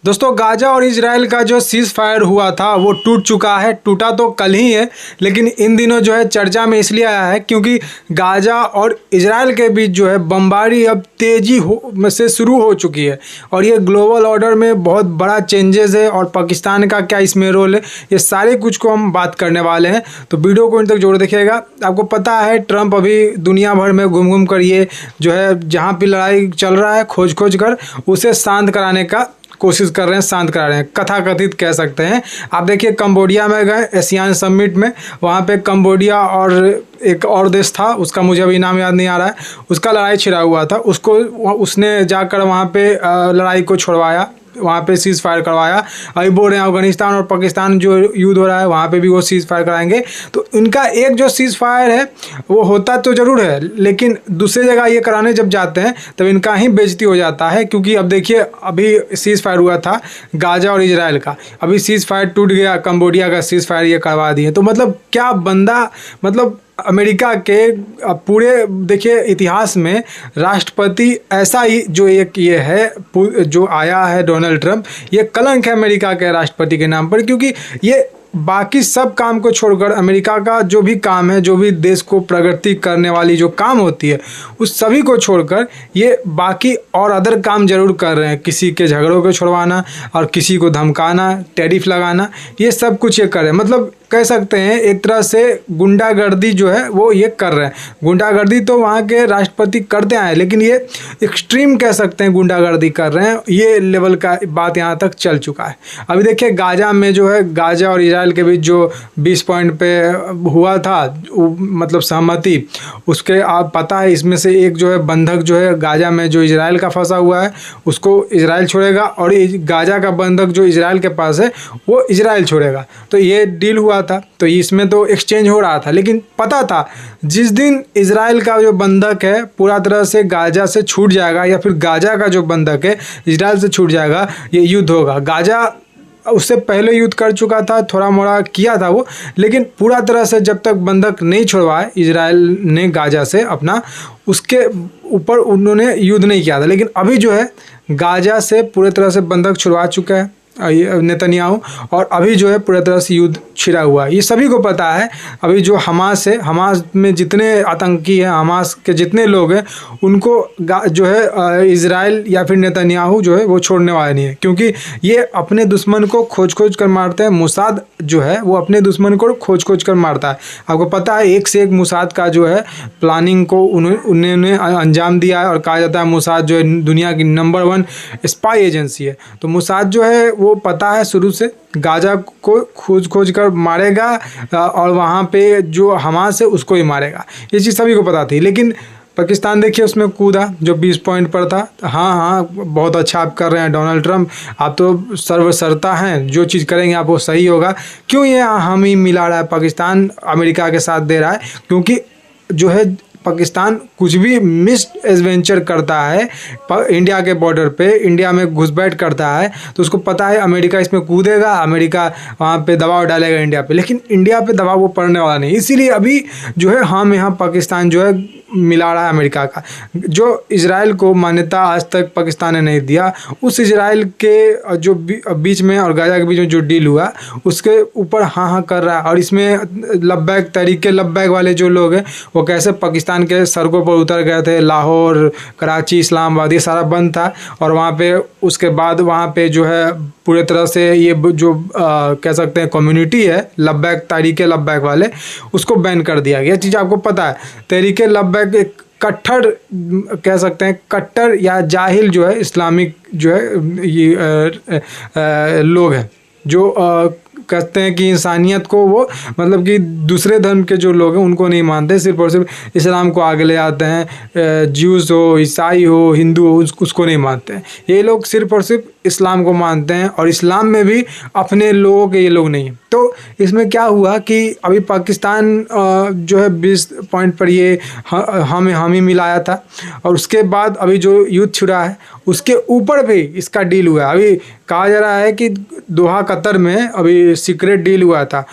दोस्तों गाजा और इजराइल का जो सीज फायर हुआ था वो टूट चुका है। टूटा तो कल ही है, लेकिन इन दिनों जो है चर्चा में इसलिए आया है क्योंकि गाजा और इजराइल के बीच जो है बमबारी अब तेजी से शुरू हो चुकी है और ये ग्लोबल ऑर्डर में बहुत बड़ा चेंजेस है और पाकिस्तान का क्या इसमें रोल है, ये सारे कुछ को हम बात करने वाले हैं। तो वीडियो को इन तक जोड़ देखिएगा। आपको पता है ट्रंप अभी दुनिया भर में घूम घूम कर ये जो है जहाँ पे लड़ाई चल रहा है खोज खोज कर उसे शांत कराने का कोशिश कर रहे हैं, शांत करा रहे हैं, कथाकथित कह सकते हैं। आप देखिए कंबोडिया में गए एशियान समिट में, वहाँ पे कंबोडिया और एक और देश था, उसका मुझे अभी नाम याद नहीं आ रहा है, उसका लड़ाई छिड़ा हुआ था, उसने जाकर वहाँ पे लड़ाई को छुड़वाया, वहाँ पे सीज फायर करवाया। अभी बोल रहे हैं अफगानिस्तान और पाकिस्तान जो युद्ध हो रहा है वहाँ पे भी वो सीज फायर कराएंगे। तो इनका एक जो सीज फायर है वो होता तो ज़रूर है, लेकिन दूसरी जगह ये कराने जब जाते हैं तब इनका ही बेइज्जती हो जाता है। क्योंकि अब देखिए अभी सीज फायर हुआ था गाजा और इजराइल का, अभी सीज फायर टूट गया, कंबोडिया का सीज फायर ये करवा दिए। तो मतलब क्या बंदा, मतलब अमेरिका के पूरे देखिए इतिहास में राष्ट्रपति ऐसा ही जो एक ये है जो आया है डोनाल्ड ट्रंप, ये कलंक है अमेरिका के राष्ट्रपति के नाम पर। क्योंकि ये बाकी सब काम को छोड़कर अमेरिका का जो भी काम है, जो भी देश को प्रगति करने वाली जो काम होती है उस सभी को छोड़कर ये बाकी और अदर काम जरूर कर रहे हैं। किसी के झगड़ों को छुड़वाना और किसी को धमकाना, टैरिफ लगाना, ये सब कुछ ये कर रहे हैं। मतलब कह सकते हैं एक तरह से गुंडागर्दी जो है वो ये कर रहे हैं। गुंडागर्दी तो वहाँ के राष्ट्रपति करते आए, लेकिन ये एक्सट्रीम कह सकते हैं गुंडागर्दी कर रहे हैं, ये लेवल का बात यहाँ तक चल चुका है। अभी देखिए गाजा में जो है, गाजा और इजराइल के बीच जो 20 पॉइंट पे हुआ था मतलब सहमति, उसके आप पता है इसमें से एक जो है बंधक जो है गाजा में जो इजराइल का फंसा हुआ है उसको इजराइल छोड़ेगा और गाजा का बंधक जो इजराइल के पास है वो इजराइल छोड़ेगा। तो ये डील हुआ था, तो इसमें तो एक्सचेंज हो रहा था, लेकिन पता था जिस दिन इजराइल का जो बंधक है पूरा तरह से गाजा से छूट जाएगा या फिर गाजा का जो बंधक है इजराइल से छूट जाएगा, ये युद्ध होगा। गाजा उससे पहले युद्ध कर चुका था, थोड़ा मोड़ा किया था वो, लेकिन पूरा तरह से जब तक बंधक नहीं छुड़वाए इजराइल ने गाजा से अपना, उसके ऊपर उन्होंने युद्ध नहीं किया था। लेकिन अभी जो है गाजा से पूरे तरह से बंधक छुड़वा चुका है नेतन्याहू और अभी जो है पूरी तरह से युद्ध छिड़ा हुआ है। ये सभी को पता है। अभी जो हमास है, हमास में जितने आतंकी हैं, हमास के जितने लोग हैं, उनको जो है इजराइल या फिर नेतन्याहू जो है वो छोड़ने वाले नहीं है। क्योंकि ये अपने दुश्मन को खोज खोज कर मारते हैं। मुसाद जो है वो अपने दुश्मन को खोज खोज कर मारता है। आपको पता है एक से एक मुसाद का जो है प्लानिंग को उन्होंने अंजाम दिया है और कहा जाता है मुसाद जो है दुनिया की नंबर 1 स्पाई एजेंसी है। तो मुसाद जो है वो पता है शुरू से गाजा को खोज खोज कर मारेगा और वहाँ पे जो हमास है उसको ही मारेगा, ये चीज़ सभी को पता थी। लेकिन पाकिस्तान देखिए उसमें कूदा जो 20 पॉइंट पर था। हाँ, बहुत अच्छा आप कर रहे हैं डोनाल्ड ट्रंप, आप तो सर्वसर्ता हैं, जो चीज़ करेंगे आप वो सही होगा। क्यों ये हम ही मिला रहा है, पाकिस्तान अमेरिका के साथ दे रहा है? क्योंकि जो है पाकिस्तान कुछ भी मिस एडवेंचर करता है इंडिया के बॉर्डर पे, इंडिया में घुसपैठ करता है, तो उसको पता है अमेरिका इसमें कूदेगा, अमेरिका वहाँ पे दबाव डालेगा इंडिया पे। लेकिन इंडिया पे दबाव वो पड़ने वाला नहीं। इसीलिए अभी जो है हम यहाँ पाकिस्तान जो है मिला रहा है अमेरिका का। जो इजराइल को मान्यता आज तक पाकिस्तान ने नहीं दिया, उस इजराइल के जो बीच में और गाजा के बीच में जो डील हुआ उसके ऊपर हाँ कर रहा है। और इसमें लब्बैक तरीके लब्बैक वाले जो लोग हैं वो कैसे पाकिस्तान के सड़कों पर उतर गए थे। लाहौर, कराची, इस्लामाबाद ये सारा बंद था और वहाँ पे उसके बाद वहाँ पे जो है पूरे तरह से ये जो कह सकते हैं कम्युनिटी है लब्बैक, तहरीके लब्बैक वाले, उसको बैन कर दिया गया। चीज़ आपको पता है तहरीके लब्बैक एक कट्टर कह सकते हैं, कट्टर या जाहिल जो है इस्लामिक जो है ये लोग हैं जो कहते हैं कि इंसानियत को वो मतलब कि दूसरे धर्म के जो लोग हैं उनको नहीं मानते, सिर्फ और सिर्फ इस्लाम को आगे ले आते हैं। ज्यूज़ हो, ईसाई हो, हिंदू हो, उसको नहीं मानते हैं। ये लोग सिर्फ और सिर्फ इस्लाम को मानते हैं और इस्लाम में भी अपने लोगों के ये लोग नहीं हैं। तो इसमें क्या हुआ कि अभी पाकिस्तान जो है 20 पॉइंट पर ये हम ही मिलाया था और उसके बाद अभी जो युद्ध छिड़ा है उसके ऊपर भी इसका डील हुआ है। अभी कहा जा रहा है कि दोहा कतर में अभी सीक्रेट डील हुआ था।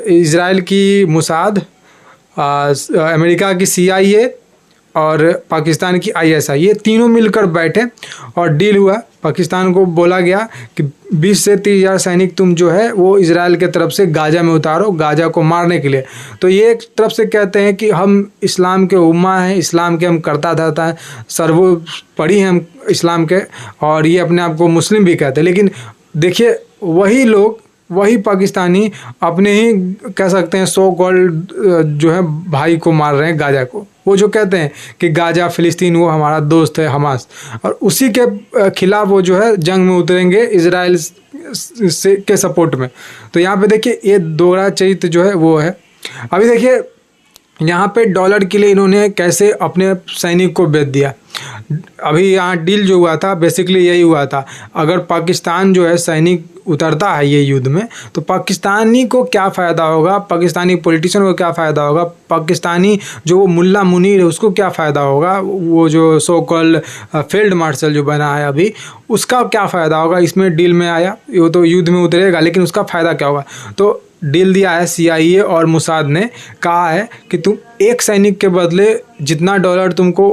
इजराइल की मुसाद, अमेरिका की CIA और पाकिस्तान की ISI, ये तीनों मिलकर बैठे और डील हुआ। पाकिस्तान को बोला गया कि 20 से 30 हज़ार सैनिक तुम जो है वो इजराइल के तरफ से गाजा में उतारो, गाजा को मारने के लिए। तो ये एक तरफ से कहते हैं कि हम इस्लाम के उम्मा हैं, इस्लाम के हम करता धरता है, सर्वोपरि हैं हम इस्लाम के, और ये अपने आप को मुस्लिम भी कहते हैं। लेकिन देखिए वही लोग, वही पाकिस्तानी अपने ही कह सकते हैं सो कॉल्ड जो है भाई को मार रहे हैं, गाजा को। वो जो कहते हैं कि गाजा फ़िलिस्तीन वो हमारा दोस्त है, हमास, और उसी के खिलाफ वो जो है जंग में उतरेंगे इजराइल से के सपोर्ट में। तो यहाँ पे देखिए ये दोहरा चरित्र जो है वो है। अभी देखिए यहाँ पे डॉलर के लिए इन्होंने कैसे अपने सैनिक को बेच दिया। अभी यहाँ डील जो हुआ था बेसिकली यही हुआ था, अगर पाकिस्तान जो है सैनिक उतरता है ये युद्ध में तो पाकिस्तानी को क्या फ़ायदा होगा, पाकिस्तानी पॉलिटिशियन को क्या फ़ायदा होगा, पाकिस्तानी जो वो मुल्ला मुनीर है उसको क्या फ़ायदा होगा, वो जो सो कॉल्ड फील्ड मार्शल जो बना है अभी उसका क्या फ़ायदा होगा। इसमें डील में आया, वो तो युद्ध में उतरेगा लेकिन उसका फ़ायदा क्या होगा। तो डील दिया है CIA और मोसाद ने, कहा है कि तुम एक सैनिक के बदले जितना डॉलर तुमको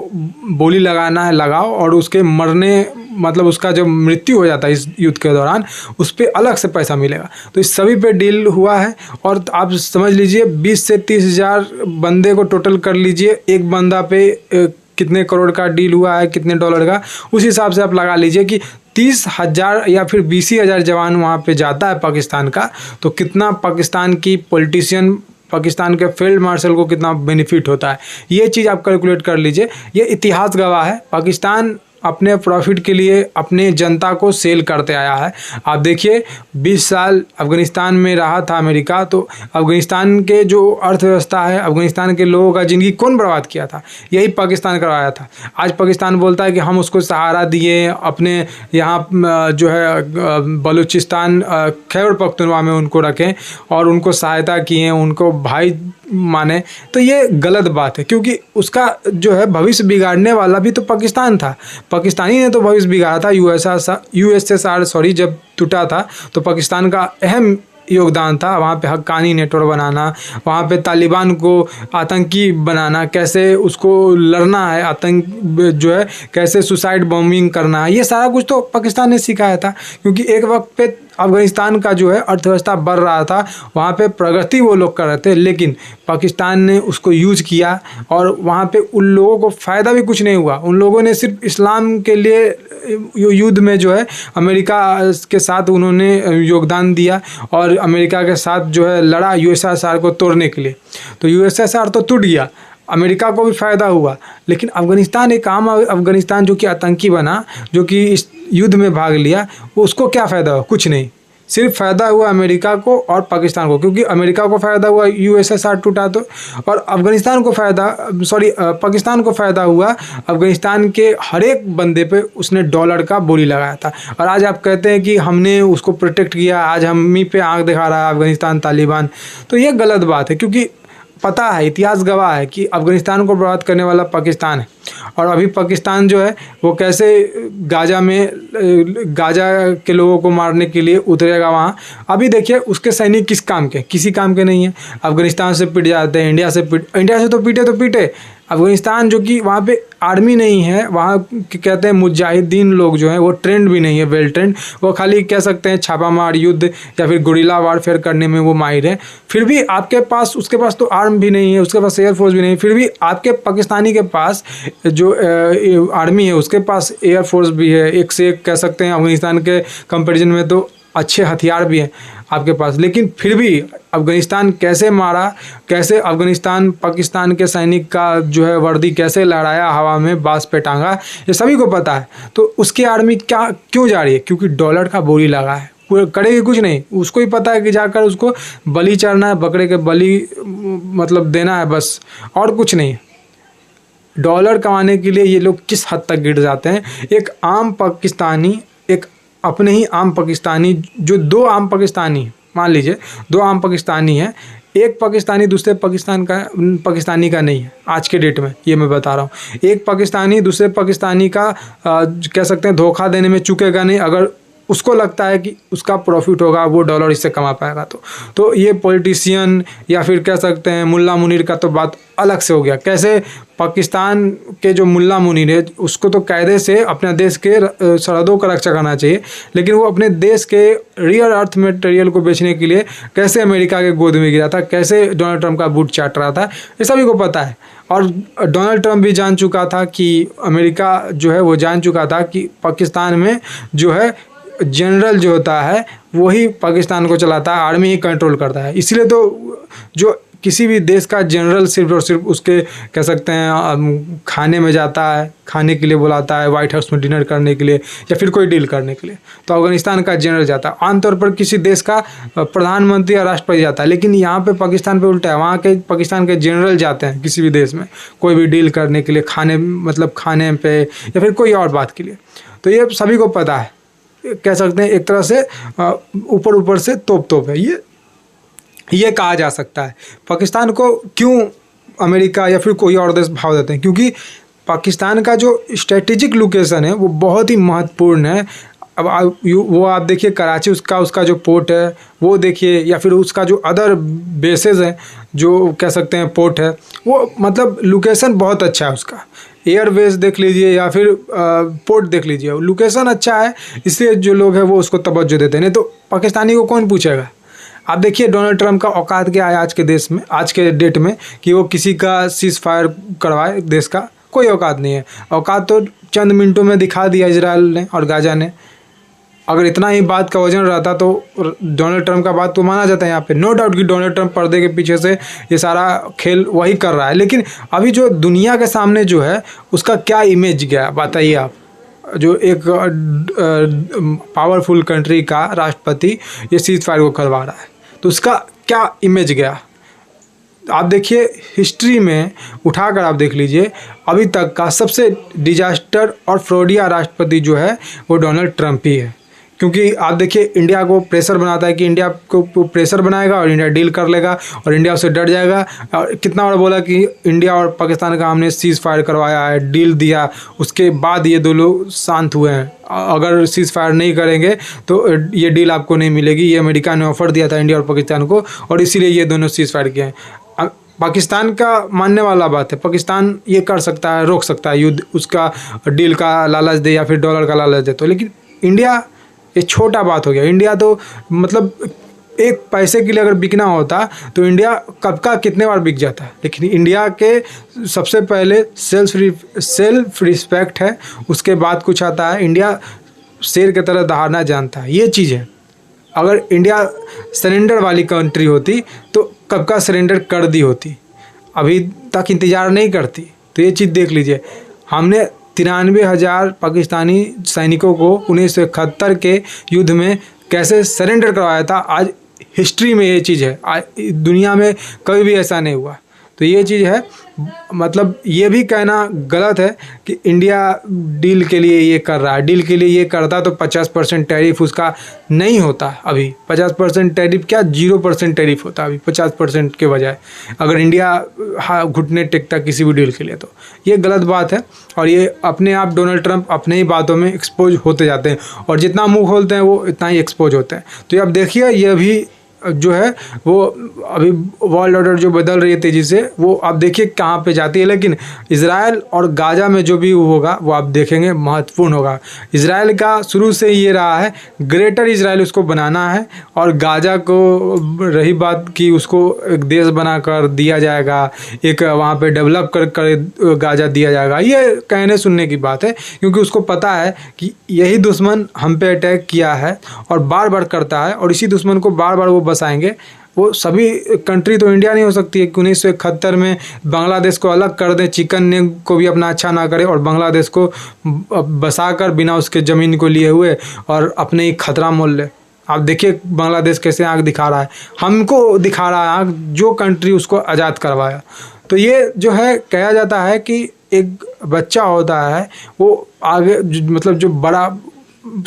बोली लगाना है लगाओ, और उसके मरने मतलब उसका जब मृत्यु हो जाता है इस युद्ध के दौरान उस पर अलग से पैसा मिलेगा। तो इस सभी पे डील हुआ है। और आप समझ लीजिए 20 से 30 हज़ार बंदे को टोटल कर लीजिए, एक बंदा पे कितने करोड़ का डील हुआ है, कितने डॉलर का, उस हिसाब से आप लगा लीजिए कि 30,000 या फिर 20,000 जवान वहाँ पे जाता है पाकिस्तान का, तो कितना पाकिस्तान की पॉलिटिशियन, पाकिस्तान के फील्ड मार्शल को कितना बेनिफिट होता है, ये चीज़ आप कैलकुलेट कर लीजिए। ये इतिहास गवाह है, पाकिस्तान अपने प्रॉफिट के लिए अपने जनता को सेल करते आया है। आप देखिए 20 साल अफ़गानिस्तान में रहा था अमेरिका, तो अफ़गानिस्तान के जो अर्थव्यवस्था है, अफ़गानिस्तान के लोगों का ज़िंदगी कौन बर्बाद किया था, यही पाकिस्तान करवाया था। आज पाकिस्तान बोलता है कि हम उसको सहारा दिए, अपने यहाँ जो है बलूचिस्तान खैबर पख्तूनख्वा में उनको रखें और उनको सहायता किए, उनको भाई माने। तो ये गलत बात है, क्योंकि उसका जो है भविष्य बिगाड़ने वाला भी तो पाकिस्तान था, पाकिस्तानी ने तो भविष्य बिगाड़ा था। USSR जब टूटा था तो पाकिस्तान का अहम योगदान था, वहाँ पे हक्कानी नेटवर्क बनाना, वहाँ पे तालिबान को आतंकी बनाना, कैसे उसको लड़ना है, आतंक जो है कैसे सुसाइड बॉम्बिंग करना है, ये सारा कुछ तो पाकिस्तान ने सिखाया था। क्योंकि एक वक्त पे अफ़गानिस्तान का जो है अर्थव्यवस्था बढ़ रहा था, वहाँ पे प्रगति वो लोग कर रहे थे, लेकिन पाकिस्तान ने उसको यूज़ किया और वहाँ पे उन लोगों को फ़ायदा भी कुछ नहीं हुआ। उन लोगों ने सिर्फ इस्लाम के लिए युद्ध में जो है अमेरिका के साथ उन्होंने योगदान दिया और अमेरिका के साथ जो है लड़ा USSR को तोड़ने के लिए। तो USSR तो टूट गया, अमेरिका को भी फ़ायदा हुआ, लेकिन अफ़गानिस्तान एक आम अफ़गानिस्तान जो कि आतंकी बना, जो कि इस युद्ध में भाग लिया, वो उसको क्या फ़ायदा हुआ, कुछ नहीं। सिर्फ फ़ायदा हुआ अमेरिका को और पाकिस्तान को, क्योंकि अमेरिका को फ़ायदा हुआ USSR टूटा तो, और अफ़गानिस्तान को फ़ायदा पाकिस्तान को फ़ायदा हुआ अफ़गानिस्तान के हर एक बंदे पे उसने डॉलर का बोली लगाया था। और आज आप कहते हैं कि हमने उसको प्रोटेक्ट किया, आज हम ही पे आँख दिखा रहा है अफ़गानिस्तान तालिबान, तो ये गलत बात है। क्योंकि पता है, इतिहास गवाह है कि अफ़गानिस्तान को बर्बाद करने वाला पाकिस्तान है, और अभी पाकिस्तान जो है वो कैसे गाजा के लोगों को मारने के लिए उतरेगा वहाँ। अभी देखिए उसके सैनिक किस काम के, किसी काम के नहीं है। अफ़गानिस्तान से पिट जाते हैं, इंडिया से तो पीटे। अफ़गानिस्तान जो कि वहाँ पे आर्मी नहीं है, वहाँ कहते हैं मुजाहिदीन लोग जो हैं वो ट्रेंड भी नहीं है, वेल ट्रेंड, वो खाली कह सकते हैं छापामार युद्ध या फिर गुरिल्ला वारफेयर करने में वो माहिर है। फिर भी आपके पास, उसके पास तो आर्म भी नहीं है, उसके पास एयरफोर्स भी नहीं है, फिर भी आपके पाकिस्तानी के पास जो आर्मी है उसके पास एयरफोर्स भी है, एक से एक कह सकते हैं अफ़गानिस्तान के कंपेरिजन में तो अच्छे हथियार भी हैं आपके पास। लेकिन फिर भी अफ़गानिस्तान कैसे मारा, कैसे अफ़गानिस्तान पाकिस्तान के सैनिक का जो है वर्दी कैसे लहराया हवा में, बांस पे टांगा, ये सभी को पता है। तो उसकी आर्मी क्यों जा रही है, क्योंकि डॉलर का बोली लगा है, करेगी कुछ नहीं। उसको ही पता है कि जाकर उसको बलि चढ़ना है, बकरे के बलि मतलब देना है, बस, और कुछ नहीं। डॉलर कमाने के लिए ये लोग किस हद तक गिर जाते हैं। एक आम पाकिस्तानी, एक अपने ही आम पाकिस्तानी, जो दो आम पाकिस्तानी, मान लीजिए दो आम पाकिस्तानी हैं, एक पाकिस्तानी दूसरे पाकिस्तानी का नहीं है आज के डेट में, ये मैं बता रहा हूँ। एक पाकिस्तानी दूसरे पाकिस्तानी का कह सकते हैं धोखा देने में चूकेगा नहीं, अगर उसको लगता है कि उसका प्रॉफिट होगा, वो डॉलर इससे कमा पाएगा। तो ये पॉलिटिशियन या फिर कह सकते हैं मुल्ला मुनीर का तो बात अलग से हो गया। कैसे पाकिस्तान के जो मुल्ला मुनीर है उसको तो कायदे से अपने देश के सरहदों का रक्षा करना चाहिए, लेकिन वो अपने देश के रियर अर्थ मटेरियल को बेचने के लिए कैसे अमेरिका के गोद में गिरा था, कैसे डोनाल्ड ट्रंप का बूट चाट रहा था, ये सभी को पता है। और डोनाल्ड ट्रंप भी जान चुका था कि अमेरिका जो है वो जान चुका था कि पाकिस्तान में जो है जनरल जो होता है वही पाकिस्तान को चलाता है, आर्मी ही कंट्रोल करता है। इसीलिए तो जो किसी भी देश का जनरल सिर्फ और सिर्फ उसके कह सकते हैं खाने में जाता है, खाने के लिए बुलाता है, वाइट हाउस में डिनर करने के लिए या फिर कोई डील करने के लिए, तो अफगानिस्तान का जनरल जाता है। आमतौर पर किसी देश का प्रधानमंत्री या राष्ट्रपति जाता है, लेकिन यहाँ पे पाकिस्तान पे उल्टा है। वहाँ के पाकिस्तान के जनरल जाते हैं किसी भी देश में कोई भी डील करने के लिए, खाने मतलब खाने पे या फिर कोई और बात के लिए। तो ये सभी को पता है, कह सकते हैं एक तरह से ऊपर ऊपर से तोप है। ये कहा जा सकता है। पाकिस्तान को क्यों अमेरिका या फिर कोई और देश भाव देते हैं? क्योंकि पाकिस्तान का जो स्ट्रेटेजिक लोकेशन है वो बहुत ही महत्वपूर्ण है। अब वो आप देखिए कराची, उसका जो पोर्ट है वो देखिए, या फिर उसका जो अदर बेसेस हैं जो कह सकते हैं पोर्ट है, वो मतलब लोकेशन बहुत अच्छा है उसका। एयरवेज देख लीजिए या फिर पोर्ट देख लीजिए, लोकेशन अच्छा है, इसलिए जो लोग हैं वो उसको तवज्जो देते हैं। नहीं तो पाकिस्तानी को कौन पूछेगा? आप देखिए डोनाल्ड ट्रंप का औकात क्या है आज के देश में, आज के डेट में, कि वो किसी का सीज फायर करवाए देश का? कोई औकात नहीं है। औकात तो चंद मिनटों में दिखा दिया इजराइल ने और गाजा ने। अगर इतना ही बात का वजन रहता तो डोनाल्ड ट्रंप का बात तो माना जाता है यहाँ पे। नो डाउट कि डोनाल्ड ट्रंप पर्दे के पीछे से ये सारा खेल वही कर रहा है, लेकिन अभी जो दुनिया के सामने जो है उसका क्या इमेज गया बताइए आप? जो एक पावरफुल कंट्री का राष्ट्रपति ये सीज फायर को करवा रहा है, तो उसका क्या इमेज गया? आप देखिए हिस्ट्री में उठाकर आप देख लीजिए, अभी तक का सबसे डिजास्टर और फ्रॉडिया राष्ट्रपति जो है वो डोनाल्ड ट्रंप ही है। क्योंकि आप देखिए इंडिया को प्रेशर बनाता है कि इंडिया को प्रेशर बनाएगा और इंडिया डील कर लेगा और इंडिया उससे डर जाएगा। और कितना बार बोला कि इंडिया और पाकिस्तान का हमने सीज फायर करवाया है, डील दिया, उसके बाद ये दो लोग शांत हुए हैं। अगर सीज फायर नहीं करेंगे तो ये डील आपको नहीं मिलेगी। ये अमेरिका ने ऑफर दिया था इंडिया और पाकिस्तान को, और इसीलिए ये दोनों सीज फायर किए हैं। पाकिस्तान का मानने वाला बात है, पाकिस्तान ये कर सकता है, रोक सकता है युद्ध, उसका डील का लालच दे या फिर डॉलर का लालच दे। तो लेकिन इंडिया, ये छोटा बात हो गया। इंडिया तो मतलब एक पैसे के लिए अगर बिकना होता तो इंडिया कब का कितने बार बिक जाता है। लेकिन इंडिया के सबसे पहले सेल्फ रिस्पेक्ट है, उसके बाद कुछ आता है। इंडिया शेर की तरह दहाड़ना जानता है, ये चीज़ है। अगर इंडिया सरेंडर वाली कंट्री होती तो कब का सरेंडर कर दी होती, अभी तक इंतज़ार नहीं करती। तो ये चीज़ देख लीजिए, हमने 93,000 पाकिस्तानी सैनिकों को 1971 के युद्ध में कैसे सरेंडर करवाया था। आज हिस्ट्री में ये चीज़ है, आज दुनिया में कभी भी ऐसा नहीं हुआ। तो ये चीज़ है, मतलब ये भी कहना गलत है कि इंडिया डील के लिए ये कर रहा है। डील के लिए ये करता तो 50% टैरिफ उसका नहीं होता। अभी 50% टैरिफ क्या, 0% टैरिफ होता अभी 50% के बजाय, अगर इंडिया घुटने टेकता किसी भी डील के लिए। तो ये गलत बात है, और ये अपने आप डोनाल्ड ट्रंप अपने ही बातों में एक्सपोज होते जाते हैं, और जितना मुँह खोलते हैं वो इतना ही एक्सपोज होते हैं। तो अब देखिए ये भी जो है वो अभी वर्ल्ड ऑर्डर जो बदल रही है तेज़ी से, वो आप देखिए कहाँ पे जाती है। लेकिन इजराइल और गाजा में जो भी होगा वो आप देखेंगे महत्वपूर्ण होगा। इजराइल का शुरू से ही ये रहा है ग्रेटर इजराइल उसको बनाना है, और गाजा को रही बात कि उसको एक देश बना कर दिया जाएगा, एक वहाँ पे डेवलप कर गाजा दिया जाएगा, ये कहने सुनने की बात है। क्योंकि उसको पता है कि यही दुश्मन हम पे अटैक किया है और बार बार करता है, और इसी दुश्मन को बार बार वो बसाएंगे। वो सभी कंट्री तो इंडिया नहीं हो सकती है कि 1971 में बांग्लादेश को अलग कर दें, चिकन ने को भी अपना अच्छा ना करे और बांग्लादेश को बसाकर बिना उसके ज़मीन को लिए हुए और अपने ही खतरा मोल ले। आप देखिए बांग्लादेश कैसे आँख दिखा रहा है, हमको दिखा रहा है आँख, जो कंट्री उसको आज़ाद करवाया। तो ये जो है कहा जाता है कि एक बच्चा होता है वो आगे मतलब जो बड़ा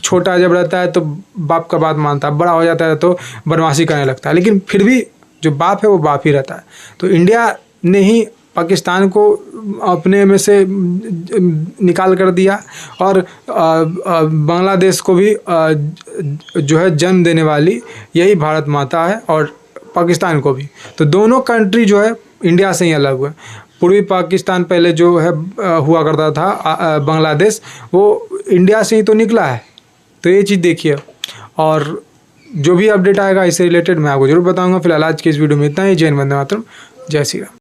छोटा जब रहता है तो बाप का बात मानता है, बड़ा हो जाता है तो बदमाशी करने लगता है, लेकिन फिर भी जो बाप है वो बाप ही रहता है। तो इंडिया ने ही पाकिस्तान को अपने में से निकाल कर दिया, और बांग्लादेश को भी जो है जन्म देने वाली यही भारत माता है, और पाकिस्तान को भी। तो दोनों कंट्री जो है इंडिया से ही अलग हुए। पूर्वी पाकिस्तान पहले जो है हुआ करता था बांग्लादेश, वो इंडिया से ही तो निकला है। तो ये चीज़ देखिए, और जो भी अपडेट आएगा इससे रिलेटेड मैं आपको जरूर बताऊंगा। फिलहाल आज की इस वीडियो में इतना ही। जय हिंद, वंदे मातरम, जय श्री राम।